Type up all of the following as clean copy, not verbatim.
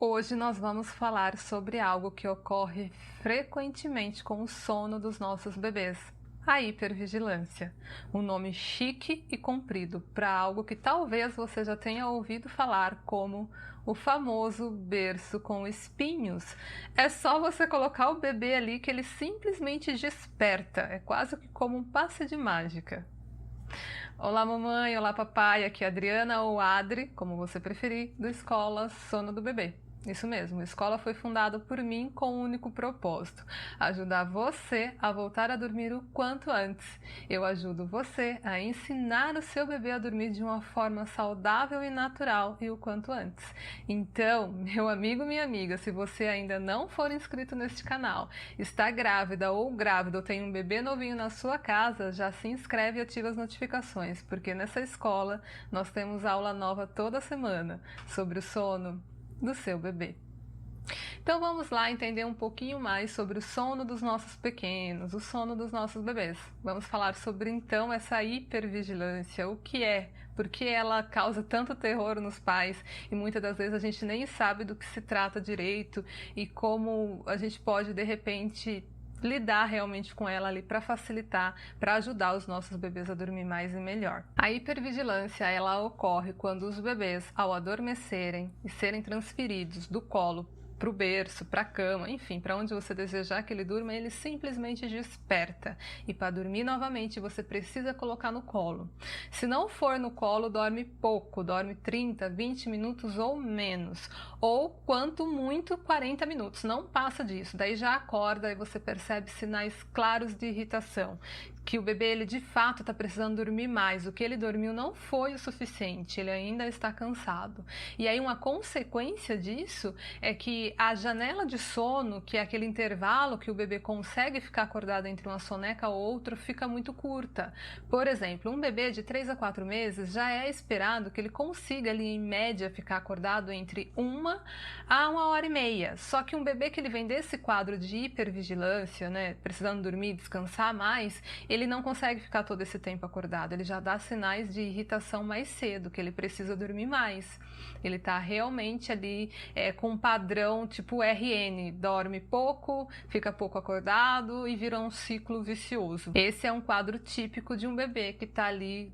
Hoje nós vamos falar sobre algo que ocorre frequentemente com o sono dos nossos bebês, a hipervigilância. Um nome chique e comprido para algo que talvez você já tenha ouvido falar como o famoso berço com espinhos. É só você colocar o bebê ali que ele simplesmente desperta, é quase que como um passe de mágica. Olá mamãe, olá papai, aqui é a Adriana ou Adri, como você preferir, do Escola Sono do Bebê. Isso mesmo, a escola foi fundada por mim com um único propósito: ajudar você a voltar a dormir o quanto antes. Eu ajudo você a ensinar o seu bebê a dormir de uma forma saudável e natural e o quanto antes. Então, meu amigo, minha amiga, se você ainda não for inscrito neste canal, está grávida ou grávido ou tem um bebê novinho na sua casa, já se inscreve e ativa as notificações, porque nessa escola nós temos aula nova toda semana sobre o sono do seu bebê. Então vamos lá entender um pouquinho mais sobre o sono dos nossos pequenos, o sono dos nossos bebês. Vamos falar sobre então essa hipervigilância, o que é, por que ela causa tanto terror nos pais e muitas das vezes a gente nem sabe do que se trata direito e como a gente pode de repente lidar realmente com ela ali para facilitar, para ajudar os nossos bebês a dormir mais e melhor. A hipervigilância, ela ocorre quando os bebês, ao adormecerem e serem transferidos do colo para o berço, para a cama, enfim, para onde você desejar que ele durma, ele simplesmente desperta. E para dormir novamente, você precisa colocar no colo. Se não for no colo, dorme pouco, dorme 30, 20 minutos ou menos. Ou, quanto muito, 40 minutos. Não passa disso. Daí já acorda e você percebe sinais claros de irritação. Que o bebê, ele de fato está precisando dormir mais. O que ele dormiu não foi o suficiente, ele ainda está cansado. E aí uma consequência disso é que a janela de sono, que é aquele intervalo que o bebê consegue ficar acordado entre uma soneca ou outra, fica muito curta. Por exemplo, um bebê de 3 a 4 meses já é esperado que ele consiga ali em média ficar acordado entre 1 a 1h30. Só que um bebê que ele vem desse quadro de hipervigilância, né, precisando dormir, descansar mais, ele não consegue ficar todo esse tempo acordado, ele já dá sinais de irritação mais cedo, que ele precisa dormir mais. Ele está realmente ali com um padrão tipo RN, dorme pouco, fica pouco acordado e vira um ciclo vicioso. Esse é um quadro típico de um bebê que está ali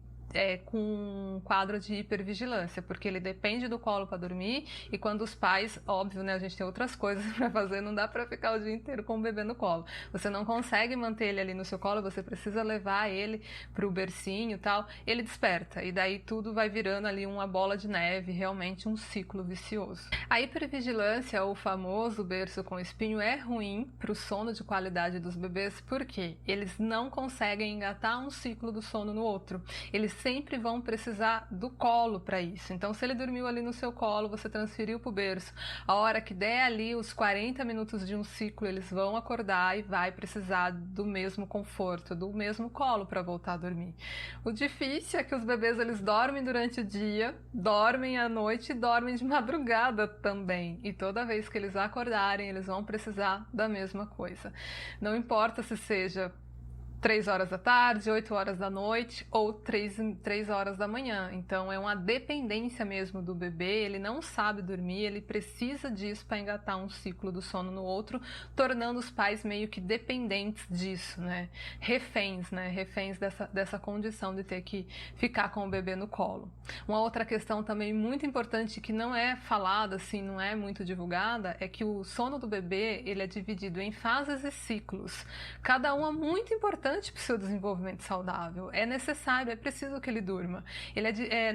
com um quadro de hipervigilância, porque ele depende do colo para dormir e quando os pais, óbvio, né, a gente tem outras coisas para fazer, não dá para ficar o dia inteiro com o bebê no colo. Você não consegue manter ele ali no seu colo, você precisa levar ele para o bercinho e tal, ele desperta e daí tudo vai virando ali uma bola de neve, realmente um ciclo vicioso. A hipervigilância, ou o famoso berço com espinho, é ruim para o sono de qualidade dos bebês, porque eles não conseguem engatar um ciclo do sono no outro. Eles sempre vão precisar do colo para isso. Então, se ele dormiu ali no seu colo, você transferiu para o berço, a hora que der ali os 40 minutos de um ciclo, eles vão acordar e vai precisar do mesmo conforto, do mesmo colo para voltar a dormir. O difícil é que os bebês, eles dormem durante o dia, dormem à noite e dormem de madrugada também. E toda vez que eles acordarem, eles vão precisar da mesma coisa. Não importa se seja 3 horas da tarde, 8 horas da noite ou 3 horas da manhã. Então é uma dependência mesmo do bebê, ele não sabe dormir, ele precisa disso para engatar um ciclo do sono no outro, tornando os pais meio que dependentes disso, né? Reféns dessa condição de ter que ficar com o bebê no colo. Uma outra questão também muito importante que não é falada, assim, não é muito divulgada, é que o sono do bebê, ele é dividido em fases e ciclos. Cada uma muito importante para o seu desenvolvimento saudável. É necessário, é preciso que ele durma.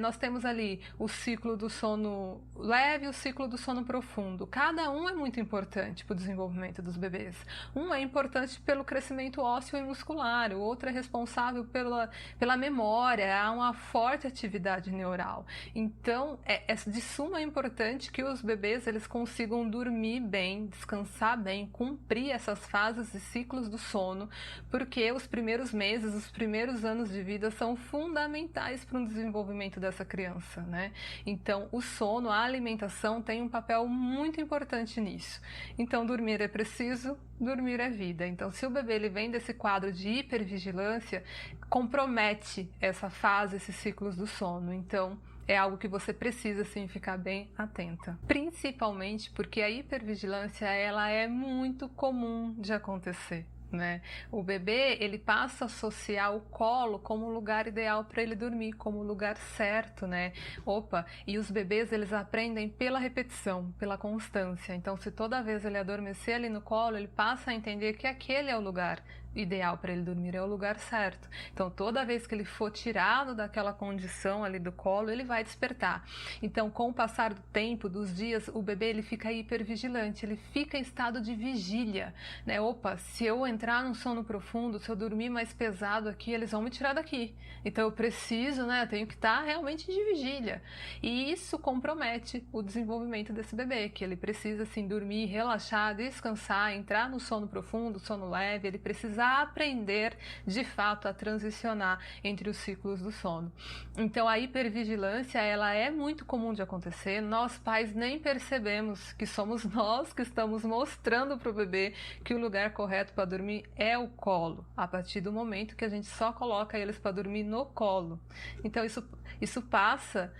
Nós temos ali o ciclo do sono leve e o ciclo do sono profundo. Cada um é muito importante para o desenvolvimento dos bebês. Um é importante pelo crescimento ósseo e muscular, o outro é responsável pela memória, há uma forte atividade neural. Então, é de suma importância que os bebês eles consigam dormir bem, descansar bem, cumprir essas fases e ciclos do sono, porque os primeiros meses, os primeiros anos de vida são fundamentais para o desenvolvimento dessa criança, né? Então, o sono, a alimentação tem um papel muito importante nisso. Então, dormir é preciso, dormir é vida. Então, se o bebê ele vem desse quadro de hipervigilância, compromete essa fase, esses ciclos do sono. Então, é algo que você precisa sim ficar bem atenta. Principalmente porque a hipervigilância ela é muito comum de acontecer. Né? O bebê ele passa a associar o colo como o lugar ideal para ele dormir, como o lugar certo, né? E os bebês eles aprendem pela repetição, pela constância. Então, se toda vez ele adormecer ali no colo, ele passa a entender que aquele é o lugar ideal para ele dormir, é o lugar certo. Então, toda vez que ele for tirado daquela condição ali do colo, ele vai despertar. Então, com o passar do tempo, dos dias, o bebê ele fica hipervigilante, ele fica em estado de vigília, né? Se eu entrar num sono profundo, se eu dormir mais pesado aqui, eles vão me tirar daqui. Então, eu preciso, né? Eu tenho que estar realmente de vigília. E isso compromete o desenvolvimento desse bebê, que ele precisa, assim, dormir, relaxar, descansar, entrar no sono profundo, sono leve, ele precisa aprender de fato a transicionar entre os ciclos do sono. Então a hipervigilância ela é muito comum de acontecer, nós pais nem percebemos que somos nós que estamos mostrando para o bebê que o lugar correto para dormir é o colo, a partir do momento que a gente só coloca eles para dormir no colo. Então isso passa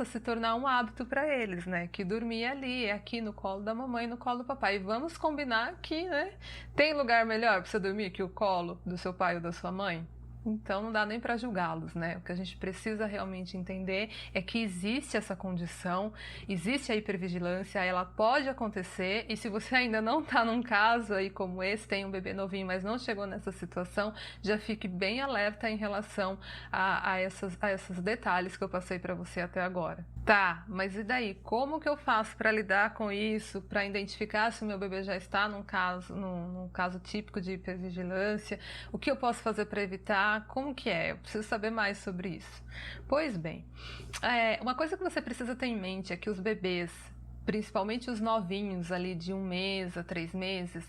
a se tornar um hábito para eles, né? Que dormir ali, é aqui no colo da mamãe, no colo do papai. E vamos combinar que, né? Tem lugar melhor para você dormir que o colo do seu pai ou da sua mãe? Então não dá nem para julgá-los, né? O que a gente precisa realmente entender é que existe essa condição, existe a hipervigilância, ela pode acontecer, e se você ainda não está num caso aí como esse, tem um bebê novinho, mas não chegou nessa situação, já fique bem alerta em relação a esses detalhes que eu passei para você até agora. Tá, mas e daí? Como que eu faço para lidar com isso, para identificar se o meu bebê já está num caso típico de hipervigilância? O que eu posso fazer para evitar? Como que é? Eu preciso saber mais sobre isso. Pois bem, uma coisa que você precisa ter em mente é que os bebês, principalmente os novinhos ali de 1 mês a 3 meses,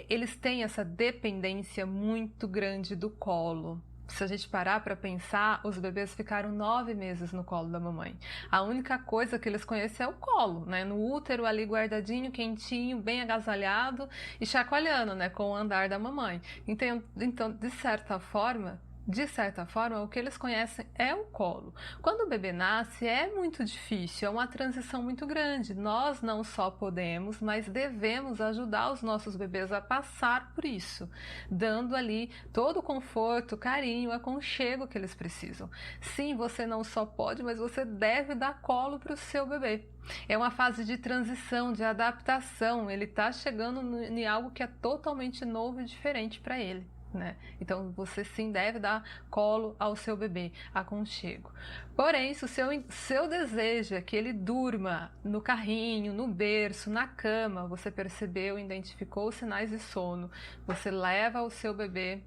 eles têm essa dependência muito grande do colo. Se a gente parar para pensar, os bebês ficaram 9 meses no colo da mamãe. A única coisa que eles conhecem é o colo, né? No útero ali guardadinho, quentinho, bem agasalhado e chacoalhando, né? Com o andar da mamãe. Então de certa forma, o que eles conhecem é o colo. Quando o bebê nasce, é muito difícil, é uma transição muito grande. Nós não só podemos, mas devemos ajudar os nossos bebês a passar por isso, dando ali todo o conforto, carinho, aconchego que eles precisam. Sim, você não só pode, mas você deve dar colo para o seu bebê. É uma fase de transição, de adaptação. Ele está chegando em algo que é totalmente novo e diferente para ele. Né? Então você sim deve dar colo ao seu bebê, aconchego. Porém, se o seu desejo é que ele durma no carrinho, no berço, na cama, você percebeu, identificou os sinais de sono, você leva o seu bebê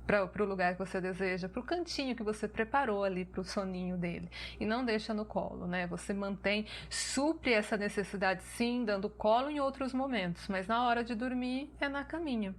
para o lugar que você deseja, para o cantinho que você preparou ali para o soninho dele, e não deixa no colo, né? Você supre essa necessidade sim, dando colo em outros momentos, mas na hora de dormir é na caminha.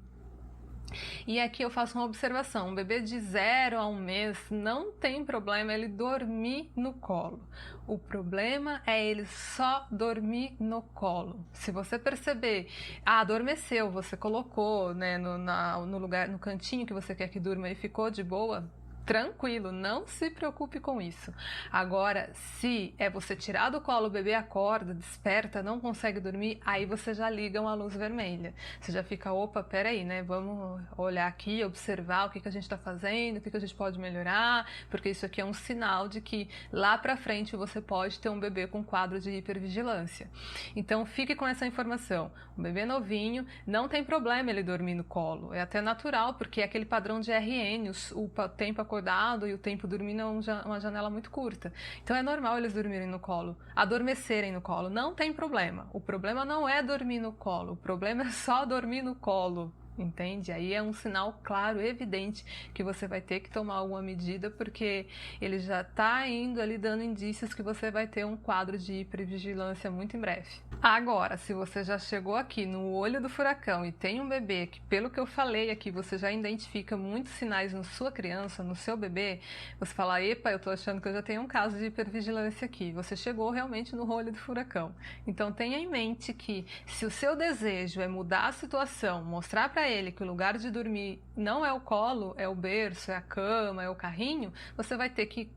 E aqui eu faço uma observação, um bebê de 0 a 1 mês não tem problema ele dormir no colo. O problema é ele só dormir no colo. Se você perceber, adormeceu, você colocou, né, no lugar, no cantinho que você quer que durma e ficou de boa, tranquilo, não se preocupe com isso. Agora, se você tirar do colo, o bebê acorda, desperta, não consegue dormir, aí você já liga uma luz vermelha. Você já fica, peraí, né? Vamos olhar aqui, observar o que a gente está fazendo, o que a gente pode melhorar, porque isso aqui é um sinal de que lá pra frente você pode ter um bebê com quadro de hipervigilância. Então, fique com essa informação. Um bebê novinho, não tem problema ele dormir no colo. É até natural, porque é aquele padrão de RN, o tempo acordado e o tempo dormindo é uma janela muito curta. Então é normal eles dormirem no colo, adormecerem no colo, não tem problema. O problema não é dormir no colo, o problema é só dormir no colo. Entende? Aí é um sinal claro, evidente, que você vai ter que tomar alguma medida, porque ele já está indo ali dando indícios que você vai ter um quadro de hipervigilância muito em breve. Agora, se você já chegou aqui no olho do furacão e tem um bebê que, pelo que eu falei aqui, você já identifica muitos sinais na sua criança, no seu bebê, você fala, epa, eu tô achando que eu já tenho um caso de hipervigilância aqui. Você chegou realmente no olho do furacão. Então tenha em mente que se o seu desejo é mudar a situação, mostrar para ele que o lugar de dormir não é o colo, é o berço, é a cama, é o carrinho, você vai ter que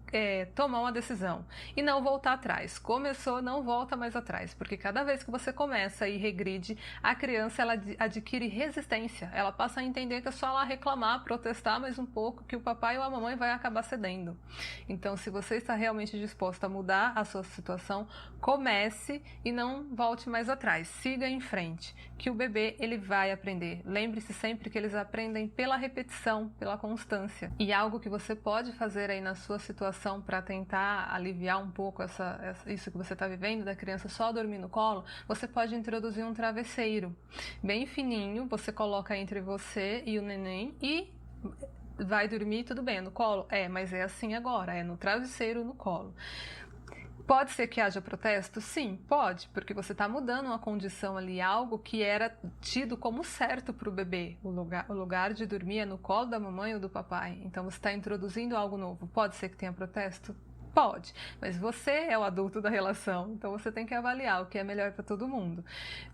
tomar uma decisão e não voltar atrás. Começou, não volta mais atrás, porque cada vez que você começa e regride, a criança ela adquire resistência. Ela passa a entender que é só ela reclamar, protestar mais um pouco, que o papai ou a mamãe vai acabar cedendo. Então, se você está realmente disposta a mudar a sua situação, comece e não volte mais atrás. Siga em frente, que o bebê ele vai aprender. Lembre-se sempre que eles aprendem pela repetição, pela constância. E algo que você pode fazer aí na sua situação para tentar aliviar um pouco isso que você está vivendo, da criança só dormir no colo, você pode introduzir um travesseiro bem fininho, você coloca entre você e o neném e vai dormir, tudo bem, no colo? Mas é assim agora, é no travesseiro, no colo. Pode ser que haja protesto? Sim, pode, porque você está mudando uma condição ali, algo que era tido como certo para o bebê. O lugar de dormir é no colo da mamãe ou do papai. Então você está introduzindo algo novo. Pode ser que tenha protesto? Pode, mas você é o adulto da relação, então você tem que avaliar o que é melhor para todo mundo.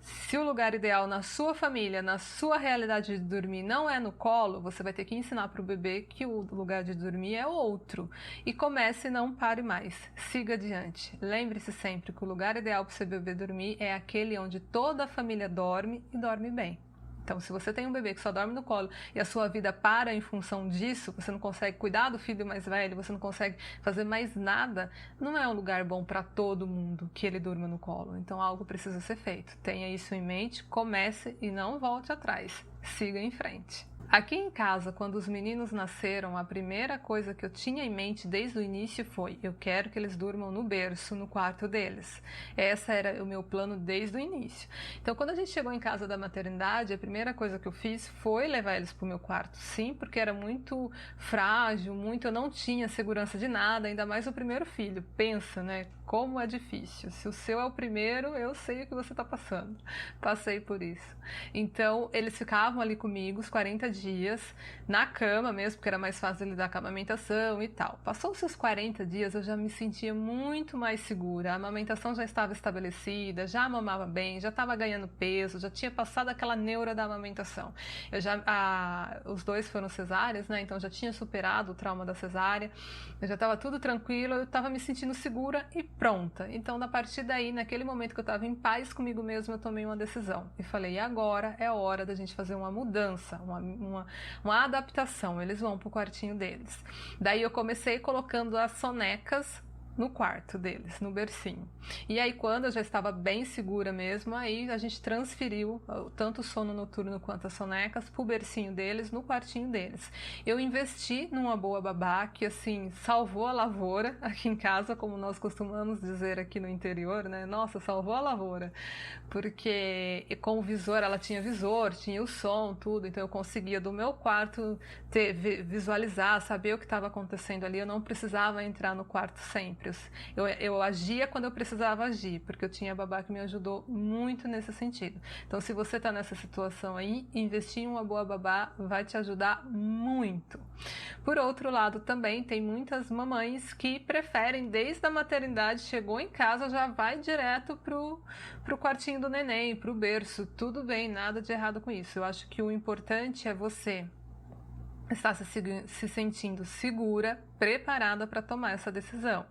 Se o lugar ideal na sua família, na sua realidade de dormir não é no colo, você vai ter que ensinar para o bebê que o lugar de dormir é outro. E comece e não pare mais, siga adiante. Lembre-se sempre que o lugar ideal para o seu bebê dormir é aquele onde toda a família dorme e dorme bem. Então, se você tem um bebê que só dorme no colo e a sua vida para em função disso, você não consegue cuidar do filho mais velho, você não consegue fazer mais nada, não é um lugar bom para todo mundo que ele durma no colo. Então, algo precisa ser feito. Tenha isso em mente, comece e não volte atrás. Siga em frente. Aqui em casa, quando os meninos nasceram, a primeira coisa que eu tinha em mente desde o início foi: eu quero que eles durmam no berço, no quarto deles. Esse era o meu plano desde o início. Então, quando a gente chegou em casa da maternidade, a primeira coisa que eu fiz foi levar eles para o meu quarto. Sim, porque era muito frágil, eu não tinha segurança de nada, ainda mais o primeiro filho. Pensa, né? Como é difícil. Se o seu é o primeiro, eu sei o que você está passando. Passei por isso. Então, eles ficavam ali comigo os 40 dias, na cama mesmo, porque era mais fácil lidar com a amamentação e tal. Passou-se os 40 dias, eu já me sentia muito mais segura. A amamentação já estava estabelecida, já mamava bem, já estava ganhando peso, já tinha passado aquela neura da amamentação. Os dois foram cesáreas, né? Então já tinha superado o trauma da cesárea, eu já estava tudo tranquilo, eu estava me sentindo segura e pronta. Então, a partir daí, naquele momento que eu estava em paz comigo mesma, eu tomei uma decisão e falei: e agora é hora da gente fazer uma mudança, uma adaptação. Eles vão pro quartinho deles. Daí eu comecei colocando as sonecas no quarto deles, no bercinho. E aí, quando eu já estava bem segura mesmo, aí a gente transferiu tanto o sono noturno quanto as sonecas pro bercinho deles, no quartinho deles. Eu investi numa boa babá que, assim, salvou a lavoura aqui em casa, como nós costumamos dizer aqui no interior, né? Nossa, salvou a lavoura. Porque com o visor, ela tinha visor, tinha o som, tudo, então eu conseguia do meu quarto visualizar, saber o que estava acontecendo ali. Eu não precisava entrar no quarto sempre. Eu agia quando eu precisava agir, porque eu tinha babá que me ajudou muito nesse sentido. Então, se você está nessa situação aí, investir em uma boa babá vai te ajudar muito. Por outro lado, também tem muitas mamães que preferem, desde a maternidade, chegou em casa, já vai direto pro quartinho do neném, pro berço. Tudo bem, nada de errado com isso. Eu acho que o importante é você estar se sentindo segura, preparada para tomar essa decisão.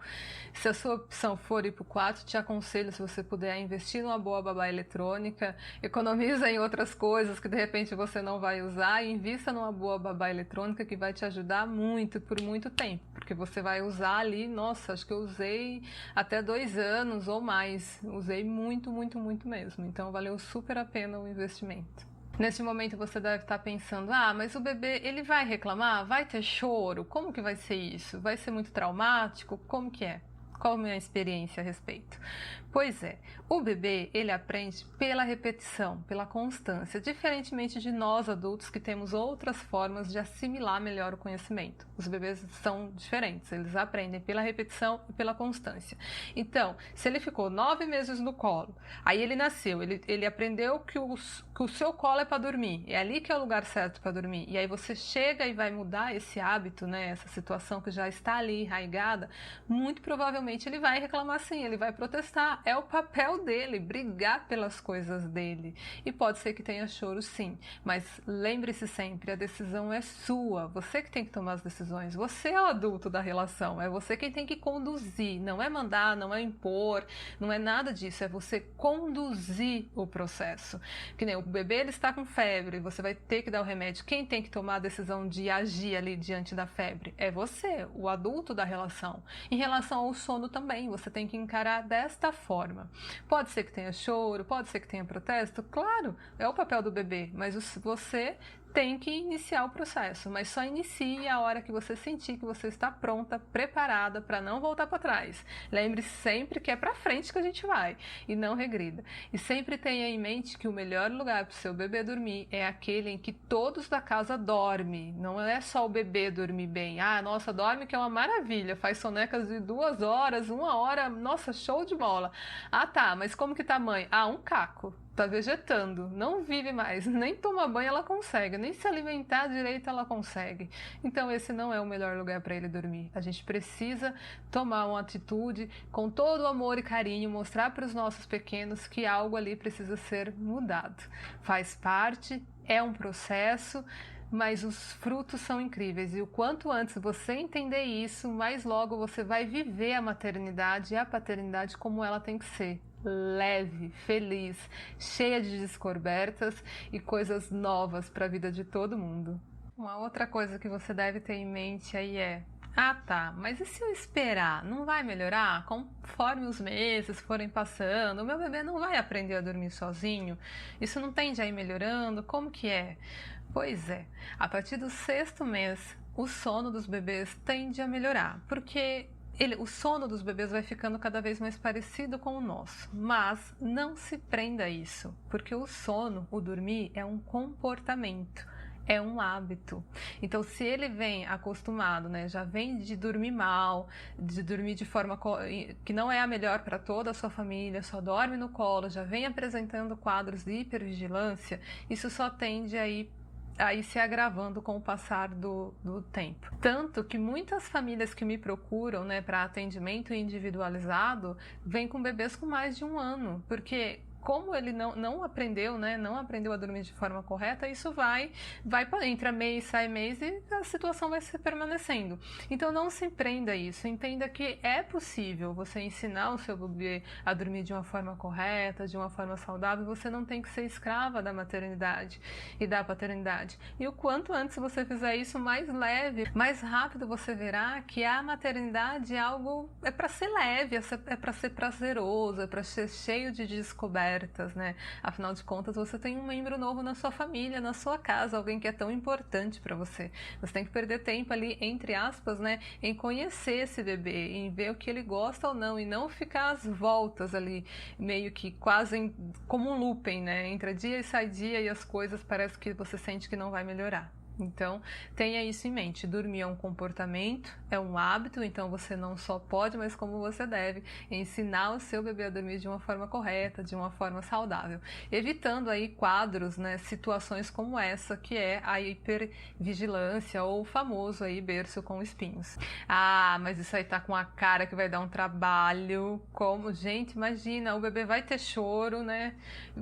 Se a sua opção for ir para o quarto, te aconselho, se você puder, investir numa boa babá eletrônica, economiza em outras coisas que de repente você não vai usar e invista numa boa babá eletrônica que vai te ajudar muito, por muito tempo, porque você vai usar ali, nossa, acho que eu usei até 2 anos ou mais, usei muito, muito, muito mesmo, então valeu super a pena o investimento. Neste momento você deve estar pensando: mas o bebê, ele vai reclamar? Vai ter choro? Como que vai ser isso? Vai ser muito traumático? Como que é? Qual a minha experiência a respeito? Pois é, o bebê, ele aprende pela repetição, pela constância, diferentemente de nós adultos que temos outras formas de assimilar melhor o conhecimento. Os bebês são diferentes, eles aprendem pela repetição e pela constância. Então, se ele ficou 9 meses no colo, aí ele nasceu, ele aprendeu que o seu colo é para dormir, é ali que é o lugar certo para dormir, e aí você chega e vai mudar esse hábito, né, essa situação que já está ali enraizada, muito provavelmente realmente ele vai reclamar sim, ele vai protestar. É o papel dele, brigar pelas coisas dele. E pode ser que tenha choro sim, mas lembre-se sempre, a decisão é sua. Você que tem que tomar as decisões. Você é o adulto da relação, é você quem tem que conduzir. Não é mandar, não é impor, não é nada disso. É você conduzir o processo. Que nem o bebê, ele está com febre, você vai ter que dar o remédio. Quem tem que tomar a decisão de agir ali diante da febre? É você, o adulto da relação. Em relação ao sono também, você tem que encarar desta forma. Pode ser que tenha choro, pode ser que tenha protesto, claro, é o papel do bebê, mas você tem que iniciar o processo, mas só inicie a hora que você sentir que você está pronta, preparada para não voltar para trás. Lembre-se sempre que é para frente que a gente vai e não regrida. E sempre tenha em mente que o melhor lugar para o seu bebê dormir é aquele em que todos da casa dormem. Não é só o bebê dormir bem. Ah, nossa, dorme que é uma maravilha, faz sonecas de 2 horas, 1 hora, nossa, show de bola. Ah tá, mas como que tá a mãe? Ah, um caco. Tá vegetando, não vive mais, nem tomar banho ela consegue, nem se alimentar direito ela consegue. Então esse não é o melhor lugar para ele dormir. A gente precisa tomar uma atitude com todo o amor e carinho, mostrar para os nossos pequenos que algo ali precisa ser mudado. Faz parte, é um processo, mas os frutos são incríveis e o quanto antes você entender isso, mais logo você vai viver a maternidade e a paternidade como ela tem que ser. Leve, feliz, cheia de descobertas e coisas novas para a vida de todo mundo. Uma outra coisa que você deve ter em mente aí é: ah tá, mas e se eu esperar? Não vai melhorar? Conforme os meses forem passando, o meu bebê não vai aprender a dormir sozinho? Isso não tende a ir melhorando? Como que é? Pois é, a partir do 6º mês, o sono dos bebês tende a melhorar, porque o sono dos bebês vai ficando cada vez mais parecido com o nosso, mas não se prenda a isso, porque o sono, o dormir, é um comportamento, é um hábito. Então, se ele vem acostumado, né, já vem de dormir mal, de dormir de forma que não é a melhor para toda a sua família, só dorme no colo, já vem apresentando quadros de hipervigilância, isso só tende a ir se agravando com o passar do tempo. Tanto que muitas famílias que me procuram, né, para atendimento individualizado, vêm com bebês com mais de 1 ano, porque como ele não aprendeu, né, não aprendeu a dormir de forma correta, isso vai entra mês, sai mês e a situação vai se permanecendo. Então não se prenda a isso, entenda que é possível você ensinar o seu bebê a dormir de uma forma correta, de uma forma saudável, você não tem que ser escrava da maternidade e da paternidade. E o quanto antes você fizer isso, mais leve, mais rápido você verá que a maternidade é algo, é para ser leve, é para ser prazeroso, é para ser cheio de descobertas, né? Afinal de contas, você tem um membro novo na sua família, na sua casa, alguém que é tão importante para você. Você tem que perder tempo ali, entre aspas, né, em conhecer esse bebê, em ver o que ele gosta ou não, e não ficar às voltas ali, meio que quase como um looping, né? Entra dia e sai dia e as coisas parece que você sente que não vai melhorar. Então, tenha isso em mente. Dormir é um comportamento, é um hábito, então você não só pode, mas como você deve ensinar o seu bebê a dormir de uma forma correta, de uma forma saudável. Evitando aí quadros, né, situações como essa, que é a hipervigilância ou o famoso aí berço com espinhos. Ah, mas isso aí tá com a cara que vai dar um trabalho. Como? Gente, imagina, o bebê vai ter choro, né?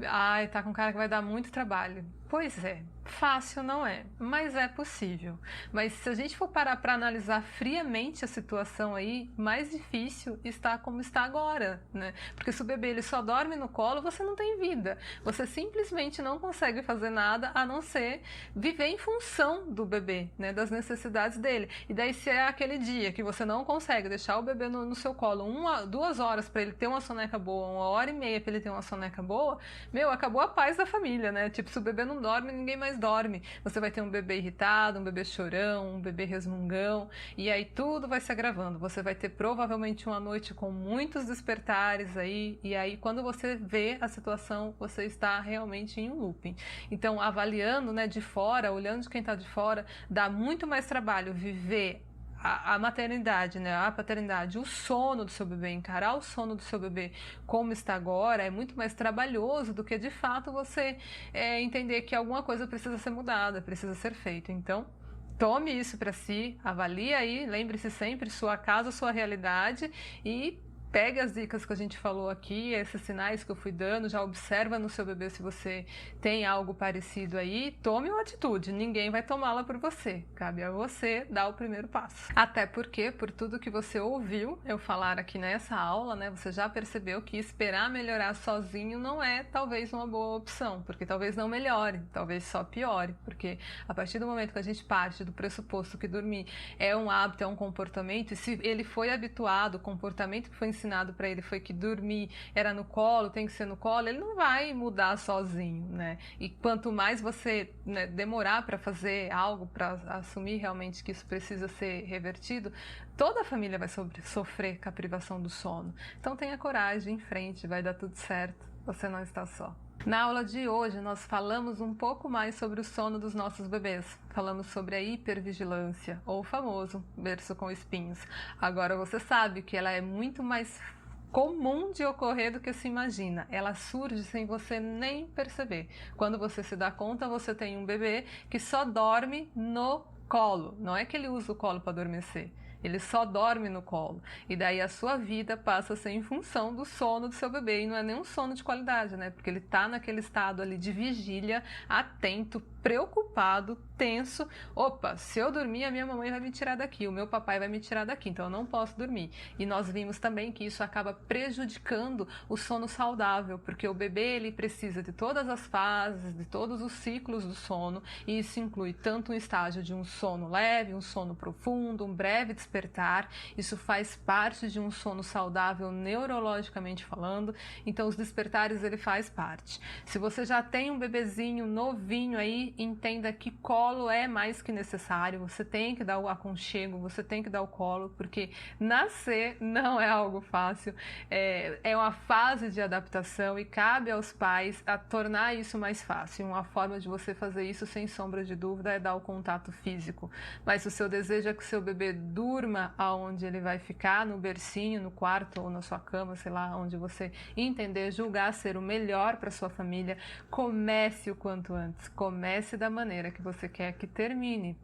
Ai, tá com cara que vai dar muito trabalho. Pois é, fácil não é, mas é possível. Mas se a gente for parar para analisar friamente a situação aí, mais difícil está como está agora, né? Porque se o bebê ele só dorme no colo, você não tem vida. Você simplesmente não consegue fazer nada a não ser viver em função do bebê, né? Das necessidades dele. E daí se é aquele dia que você não consegue deixar o bebê no seu colo 2 horas para ele ter uma soneca boa, 1h30 para ele ter uma soneca boa, meu, acabou a paz da família, né? Tipo, se o bebê não dorme, ninguém mais dorme. Você vai ter um bebê irritado, um bebê chorão, um bebê resmungão, e aí tudo vai se agravando. Você vai ter provavelmente uma noite com muitos despertares aí, e aí quando você vê a situação, você está realmente em um looping. Então, avaliando, né, de fora, olhando de quem está de fora, dá muito mais trabalho viver a maternidade, né, a paternidade, o sono do seu bebê, encarar o sono do seu bebê como está agora é muito mais trabalhoso do que de fato você entender que alguma coisa precisa ser mudada, precisa ser feito. Então, tome isso para si, avalie aí, lembre-se sempre, sua casa, sua realidade, e pegue as dicas que a gente falou aqui, esses sinais que eu fui dando, já observa no seu bebê se você tem algo parecido aí, tome uma atitude, ninguém vai tomá-la por você, cabe a você dar o primeiro passo. Até porque, por tudo que você ouviu eu falar aqui nessa aula, né, você já percebeu que esperar melhorar sozinho não é talvez uma boa opção, porque talvez não melhore, talvez só piore, porque a partir do momento que a gente parte do pressuposto que dormir é um hábito, é um comportamento, e se ele foi habituado, o comportamento que foi ensinado para ele foi que dormir era no colo, tem que ser no colo, ele não vai mudar sozinho, né? E quanto mais você, né, demorar para fazer algo, para assumir realmente que isso precisa ser revertido, toda a família vai sofrer com a privação do sono. Então tenha coragem, em frente, vai dar tudo certo, você não está só. Na aula de hoje nós falamos um pouco mais sobre o sono dos nossos bebês. Falamos sobre a hipervigilância, ou o famoso berço com espinhos. Agora você sabe que ela é muito mais comum de ocorrer do que se imagina. Ela surge sem você nem perceber. Quando você se dá conta, você tem um bebê que só dorme no colo. Não é que ele usa o colo para adormecer. Ele só dorme no colo. E daí a sua vida passa a ser em função do sono do seu bebê. E não é nem um sono de qualidade, né? Porque ele está naquele estado ali de vigília, atento, preocupado, tenso. Opa, se eu dormir, a minha mamãe vai me tirar daqui, o meu papai vai me tirar daqui, então eu não posso dormir. E nós vimos também que isso acaba prejudicando o sono saudável, porque o bebê ele precisa de todas as fases, de todos os ciclos do sono, e isso inclui tanto um estágio de um sono leve, um sono profundo, um breve despertar. Isso faz parte de um sono saudável neurologicamente falando, então os despertares ele faz parte. Se você já tem um bebezinho novinho aí, entenda que colo é mais que necessário, você tem que dar o aconchego, você tem que dar o colo, porque nascer não é algo fácil, é uma fase de adaptação e cabe aos pais a tornar isso mais fácil. Uma forma de você fazer isso, sem sombra de dúvida, é dar o contato físico. Mas se o seu desejo é que o seu bebê durma aonde ele vai ficar, no bercinho, no quarto ou na sua cama, sei lá, onde você entender, julgar ser o melhor para sua família, comece o quanto antes, comece da maneira que você quer que termine.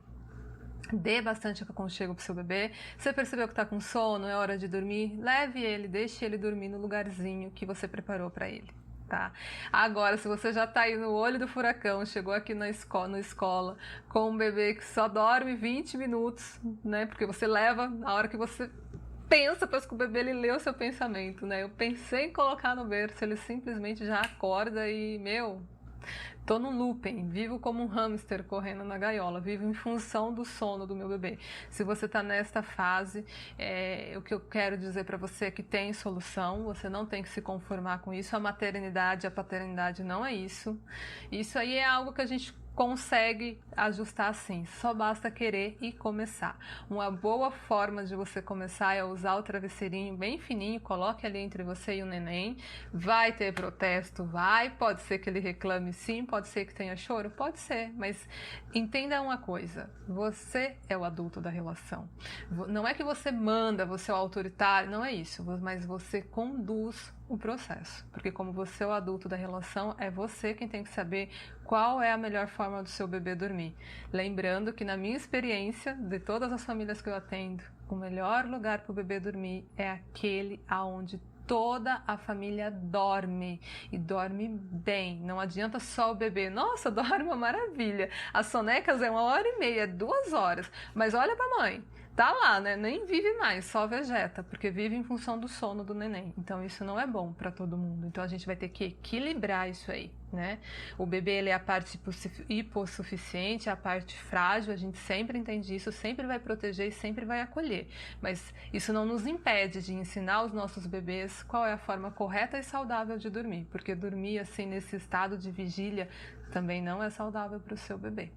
Dê bastante aconchego pro seu bebê. Você percebeu que está com sono, é hora de dormir? Leve ele, deixe ele dormir no lugarzinho que você preparou para ele. Tá? Agora, se você já está aí no olho do furacão, chegou aqui na escola com um bebê que só dorme 20 minutos, né? Porque você leva a hora que você pensa, parece que o bebê ele lê o seu pensamento, né? Eu pensei em colocar no berço, ele simplesmente já acorda e, tô no looping, vivo como um hamster correndo na gaiola, vivo em função do sono do meu bebê. Se você está nesta fase, o que eu quero dizer para você é que tem solução, você não tem que se conformar com isso. A maternidade, a paternidade não é isso. Isso aí é algo que a gente consegue ajustar sim, só basta querer e começar. Uma boa forma de você começar é usar o travesseirinho bem fininho, coloque ali entre você e o neném. Vai ter protesto? Vai, pode ser que ele reclame sim, pode ser que tenha choro, pode ser, mas entenda uma coisa, você é o adulto da relação. Não é que você manda, você é o autoritário, não é isso, mas você conduz o processo, porque como você é o adulto da relação, é você quem tem que saber qual é a melhor forma do seu bebê dormir. Lembrando que na minha experiência, de todas as famílias que eu atendo, o melhor lugar para o bebê dormir é aquele aonde toda a família dorme e dorme bem. Não adianta só o bebê, nossa, dorme uma maravilha. As sonecas é 1h30, 2 horas, mas olha para a mãe. Tá lá, né? Nem vive mais, só vegeta, porque vive em função do sono do neném. Então isso não é bom para todo mundo. Então a gente vai ter que equilibrar isso aí, né? O bebê ele é a parte hipossuficiente, a parte frágil, a gente sempre entende isso, sempre vai proteger e sempre vai acolher. Mas isso não nos impede de ensinar os nossos bebês qual é a forma correta e saudável de dormir, porque dormir assim nesse estado de vigília também não é saudável para o seu bebê.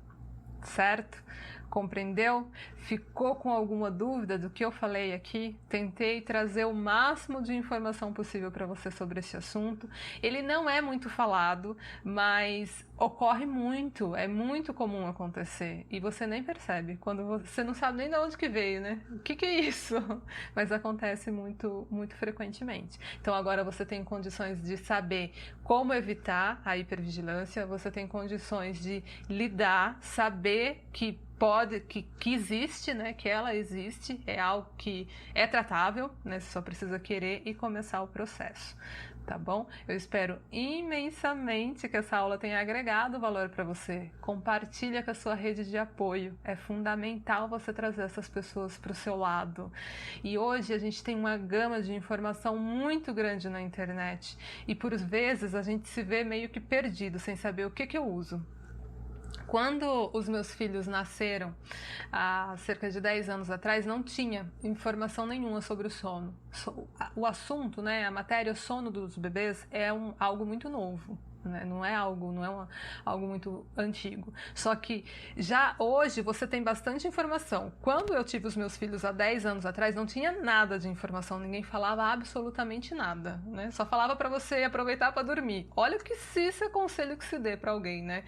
Certo? Compreendeu? Ficou com alguma dúvida do que eu falei aqui? Tentei trazer o máximo de informação possível para você sobre esse assunto. Ele não é muito falado, mas ocorre muito, é muito comum acontecer e você nem percebe, quando você não sabe nem de onde que veio, né? O que é isso? Mas acontece muito, muito frequentemente. Então agora você tem condições de saber como evitar a hipervigilância, você tem condições de lidar, saber entender que existe, né? Que ela existe, é algo que é tratável, né? Você só precisa querer e começar o processo, tá bom? Eu espero imensamente que essa aula tenha agregado valor para você. Compartilha com a sua rede de apoio. É fundamental você trazer essas pessoas para o seu lado. E hoje a gente tem uma gama de informação muito grande na internet e por vezes a gente se vê meio que perdido, sem saber o que eu uso. Quando os meus filhos nasceram, há cerca de 10 anos atrás, não tinha informação nenhuma sobre o sono. O assunto, né, a matéria, o sono dos bebês é algo muito novo. Né? Não é algo muito antigo. Só que já hoje você tem bastante informação. Quando eu tive os meus filhos há 10 anos atrás, não tinha nada de informação, ninguém falava absolutamente nada, né? Só falava para você aproveitar para dormir. Olha que se esse é conselho que se dê para alguém, né?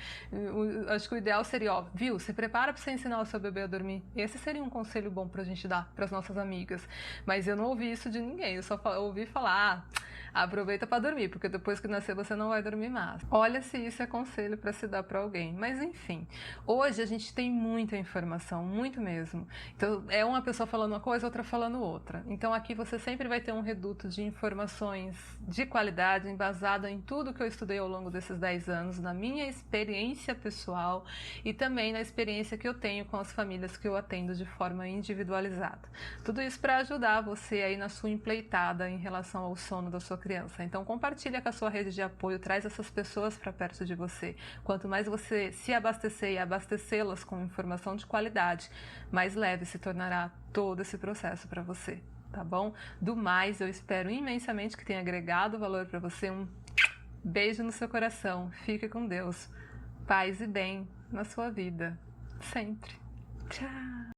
Acho que o ideal seria, ó, viu, se prepara para você ensinar o seu bebê a dormir. Esse seria um conselho bom pra gente dar para as nossas amigas. Mas eu não ouvi isso de ninguém, eu só ouvi falar, aproveita para dormir, porque depois que nascer você não vai dormir mais. Olha se isso é conselho para se dar para alguém. Mas enfim, hoje a gente tem muita informação, muito mesmo. Então é uma pessoa falando uma coisa, outra falando outra. Então aqui você sempre vai ter um reduto de informações de qualidade, embasada em tudo que eu estudei ao longo desses 10 anos, na minha experiência pessoal e também na experiência que eu tenho com as famílias que eu atendo de forma individualizada. Tudo isso para ajudar você aí na sua empleitada em relação ao sono da sua criança. Então compartilha com a sua rede de apoio, traz essas pessoas para perto de você. Quanto mais você se abastecer e abastecê-las com informação de qualidade, mais leve se tornará todo esse processo para você, tá bom? Do mais, eu espero imensamente que tenha agregado valor para você. Um beijo no seu coração. Fique com Deus. Paz e bem na sua vida. Sempre. Tchau!